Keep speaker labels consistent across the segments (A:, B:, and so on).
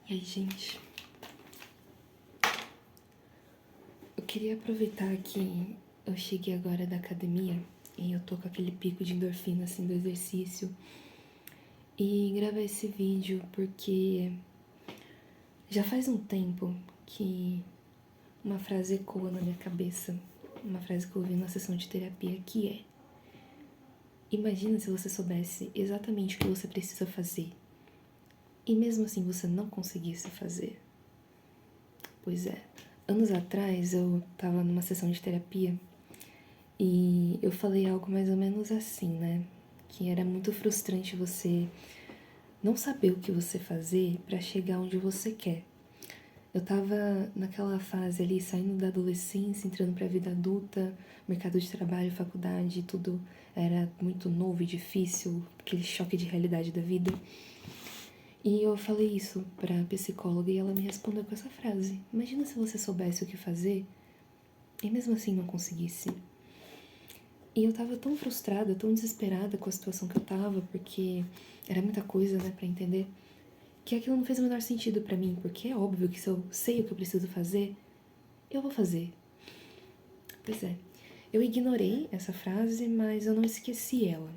A: E aí, gente? Eu queria aproveitar que eu cheguei agora da academia e eu tô com aquele pico de endorfina, assim, do exercício. E gravar esse vídeo porque já faz um tempo que uma frase ecoa na minha cabeça. Uma frase que eu ouvi na sessão de terapia, que é: imagina se você soubesse exatamente o que você precisa fazer e mesmo assim você não conseguisse fazer. Pois é, anos atrás eu tava numa sessão de terapia e eu falei algo mais ou menos assim, né? Que era muito frustrante você não saber o que você fazer pra chegar onde você quer. Eu tava naquela fase ali, saindo da adolescência, entrando pra vida adulta, mercado de trabalho, faculdade, tudo era muito novo e difícil, aquele choque de realidade da vida. E eu falei isso pra psicóloga e ela me respondeu com essa frase: imagina se você soubesse o que fazer e mesmo assim não conseguisse. E eu tava tão frustrada, tão desesperada com a situação que eu tava, porque era muita coisa, né, pra entender, que aquilo não fez o menor sentido pra mim, porque é óbvio que se eu sei o que eu preciso fazer, eu vou fazer. Pois é, eu ignorei essa frase, mas eu não esqueci ela.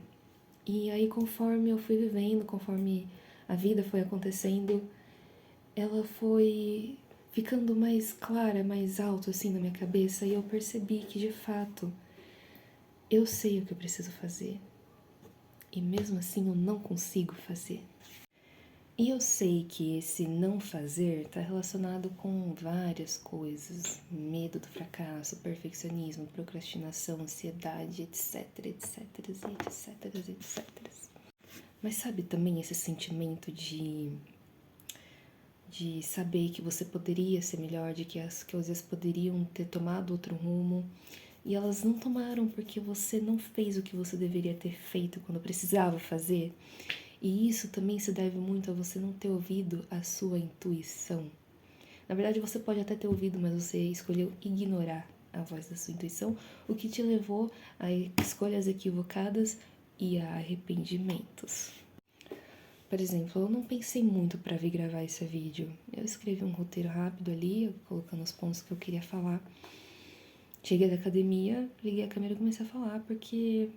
A: E aí, conforme eu fui vivendo, conforme a vida foi acontecendo, ela foi ficando mais clara, mais alto assim na minha cabeça, e eu percebi que de fato eu sei o que eu preciso fazer. E mesmo assim eu não consigo fazer. E eu sei que esse não fazer está relacionado com várias coisas: medo do fracasso, perfeccionismo, procrastinação, ansiedade, etc, etc, etc, etc. Mas sabe também esse sentimento de saber que você poderia ser melhor, de que as coisas poderiam ter tomado outro rumo e elas não tomaram porque você não fez o que você deveria ter feito quando precisava fazer? E isso também se deve muito a você não ter ouvido a sua intuição. Na verdade, você pode até ter ouvido, mas você escolheu ignorar a voz da sua intuição, o que te levou a escolhas equivocadas e a arrependimentos. Por exemplo, eu não pensei muito para vir gravar esse vídeo. Eu escrevi um roteiro rápido ali, colocando os pontos que eu queria falar. Cheguei da academia, liguei a câmera e comecei a falar, porque,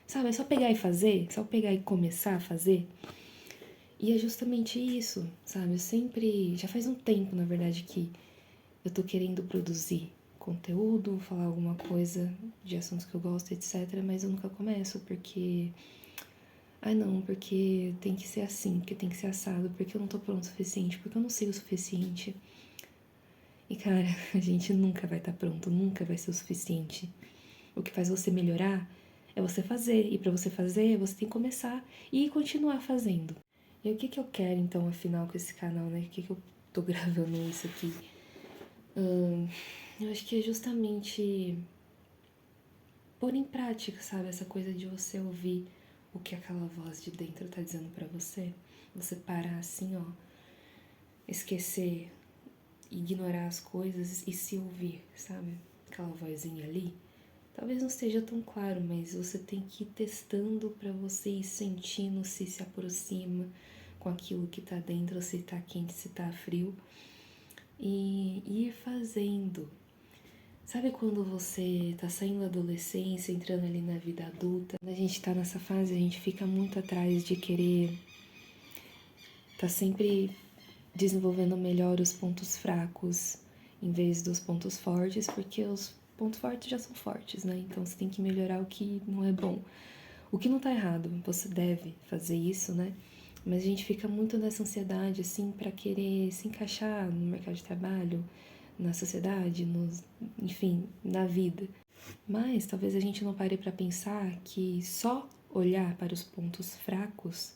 A: sabe, é só pegar e fazer, só pegar e começar a fazer. E é justamente isso, sabe? Eu sempre, já faz um tempo, na verdade, que eu tô querendo produzir conteúdo, falar alguma coisa de assuntos que eu gosto, etc. Mas eu nunca começo, porque ai não, porque tem que ser assim, porque tem que ser assado, porque eu não tô pronto o suficiente, porque eu não sei o suficiente. E cara, a gente nunca vai estar pronto, nunca vai ser o suficiente. O que faz você melhorar é você fazer, e pra você fazer, você tem que começar e continuar fazendo. E o que eu quero então, afinal, com esse canal, né? O que eu tô gravando isso aqui? Eu acho que é justamente pôr em prática, sabe? Essa coisa de você ouvir o que aquela voz de dentro tá dizendo pra você. Você parar assim, ó, esquecer, ignorar as coisas e se ouvir, sabe? Aquela vozinha ali. Talvez não esteja tão claro, mas você tem que ir testando pra você ir sentindo se aproxima com aquilo que tá dentro, se tá quente, se tá frio. E ir fazendo. Sabe quando você tá saindo da adolescência, entrando ali na vida adulta? Quando a gente tá nessa fase, a gente fica muito atrás de querer tá sempre desenvolvendo melhor os pontos fracos em vez dos pontos fortes, porque os pontos fortes já são fortes, né? Então você tem que melhorar o que não é bom. O que não tá errado, você deve fazer isso, né? Mas a gente fica muito nessa ansiedade, assim, pra querer se encaixar no mercado de trabalho, na sociedade, enfim, na vida. Mas talvez a gente não pare pra pensar que só olhar para os pontos fracos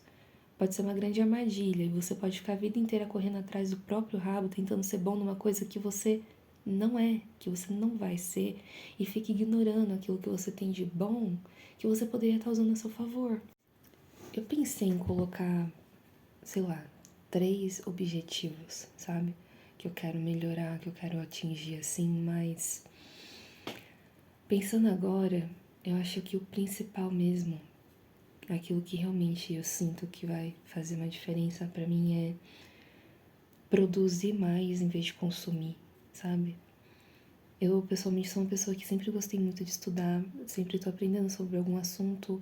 A: pode ser uma grande armadilha e você pode ficar a vida inteira correndo atrás do próprio rabo, tentando ser bom numa coisa que você não é, que você não vai ser, e fica ignorando aquilo que você tem de bom, que você poderia estar usando a seu favor. Eu pensei em colocar, sei lá, 3 objetivos, sabe? Que eu quero melhorar, que eu quero atingir assim, mas pensando agora, eu acho que o principal mesmo, aquilo que realmente eu sinto que vai fazer uma diferença pra mim é produzir mais em vez de consumir, sabe? Eu, pessoalmente, sou uma pessoa que sempre gostei muito de estudar, sempre tô aprendendo sobre algum assunto,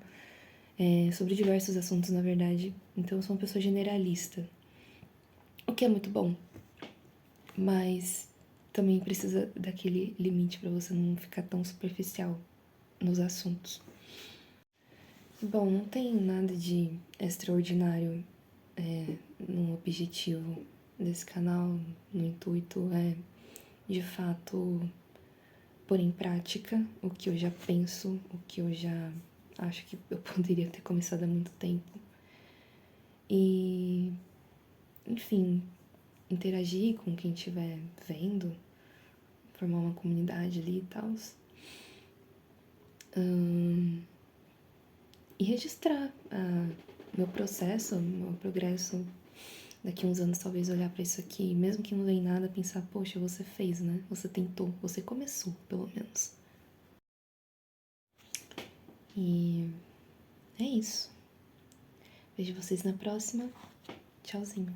A: sobre diversos assuntos, na verdade. Então, eu sou uma pessoa generalista, o que é muito bom, mas também precisa daquele limite pra você não ficar tão superficial nos assuntos. Bom, não tem nada de extraordinário no objetivo desse canal, no intuito é, de fato, pôr em prática o que eu já penso, o que eu já acho que eu poderia ter começado há muito tempo. E, enfim, interagir com quem estiver vendo, formar uma comunidade ali e tal. E registrar meu processo, meu progresso. Daqui uns anos, talvez olhar pra isso aqui, mesmo que não dê em nada, pensar, poxa, você fez, né? Você tentou, você começou, pelo menos. E é isso. Vejo vocês na próxima. Tchauzinho.